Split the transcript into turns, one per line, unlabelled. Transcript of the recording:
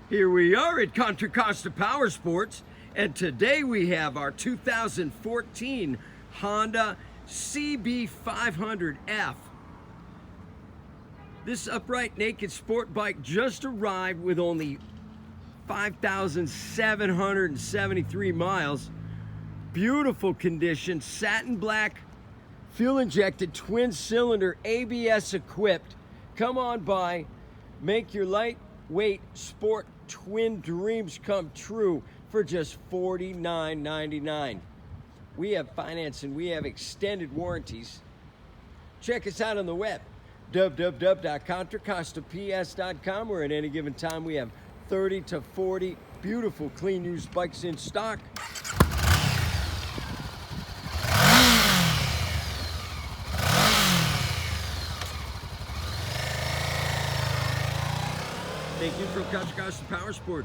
Here we are at Contra Costa Powersports, and today we have our 2014 Honda CB500F. This upright naked sport bike just arrived with only 5,773 miles. Beautiful condition, satin black, fuel injected, twin cylinder, ABS equipped. Come on by, make your lightweight sport twin dreams come true for just $49.99. We have financing, we have extended warranties. Check us out on the web, www.contracostaps.com, where at any given time we have 30 to 40 beautiful clean used bikes in stock. Thank you from Contra Costa Powersports.